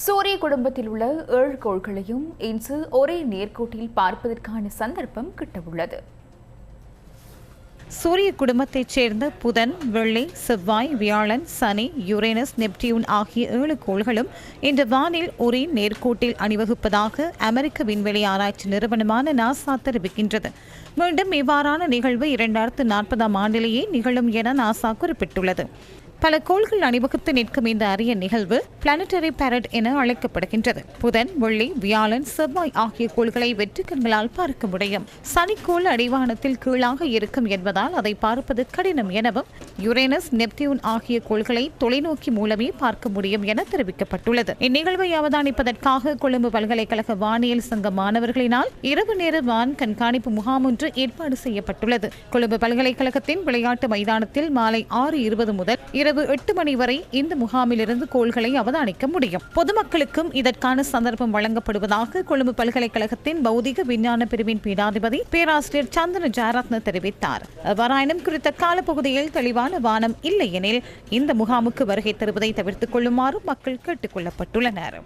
சூரிய குடும்பத்தில் உள்ள 7 கோள்களையும் இன்று ஒரே நேர்கோட்டில் பார்ப்பதற்கான சந்தர்ப்பம் கிட்டவுள்ளது. சூரிய குடும்பத்தைச் சேர்ந்த புதன், வெள்ளி, செவ்வாய், வியாழன், சனி, யுரேனஸ், நெப்டியூன் ஆகிய 7 கோள்களும் இந்த வானில் ஒரே நேர்கோட்டில் அணிவகுப்பதாக அமெரிக்க விண்வெளி ஆராய்ச்சி நிறுவனமான நாசா தெரிவிக்கின்றது. மீண்டும் இவ்வாறான நிகழ்வு 2040ஆம் ஆண்டிலேயே நிகழும் என நாசா குறிப்பிட்டுள்ளது. பல கோள்கள் அணிவகுத்து நிற்கும் இந்த அரிய நிகழ்வு பிளானட்டரி பேரட் என அழைக்கப்படுகின்றது. புதன், வெள்ளி, வியாழன், செவ்வாய் ஆகிய கோள்களை வெற்று கண்களால் பார்க்க முடியும். சனிக்கோள் அடிவானத்தில் கீழாக இருக்கும் என்பதால் அதை பார்ப்பது கடினம் எனவும், யுரேனஸ், நெப்டியூன் ஆகிய கோள்களை தொலைநோக்கி மூலமே பார்க்க முடியும் என தெரிவிக்கப்பட்டுள்ளது. இந்நிகழ்வை அவதானிப்பதற்காக கொழும்பு பல்கலைக்கழக வானியல் சங்க மாணவர்களினால் இரவு நேர வான் கண்காணிப்பு முகாம் ஒன்று ஏற்பாடு செய்யப்பட்டுள்ளது. கொழும்பு பல்கலைக்கழகத்தின் விளையாட்டு மைதானத்தில் மாலை 6:20 முதல் இரவு 8 மணி வரை இந்த முகாமிலிருந்து கோள்களை அவதானிக்க முடியும். பொதுமக்களுக்கும் இதற்கான சந்தர்ப்பம் வழங்கப்படுவதாக கொழும்பு பல்கலைக்கழகத்தின் பௌதிக விஞ்ஞான பிரிவின் பீடாதிபதி பேராசிரியர் சந்தன ஜெயரத்ன தெரிவித்தார். எவ்வாறாயினும் குறித்த காலப்பகுதியில் தெளிவான வானம் இல்லை எனில் இந்த முகாமுக்கு வருகை தருவதை தவிர்த்துக் கொள்ளுமாறு மக்கள் கேட்டுக் கொள்ளப்பட்டுள்ளனர்.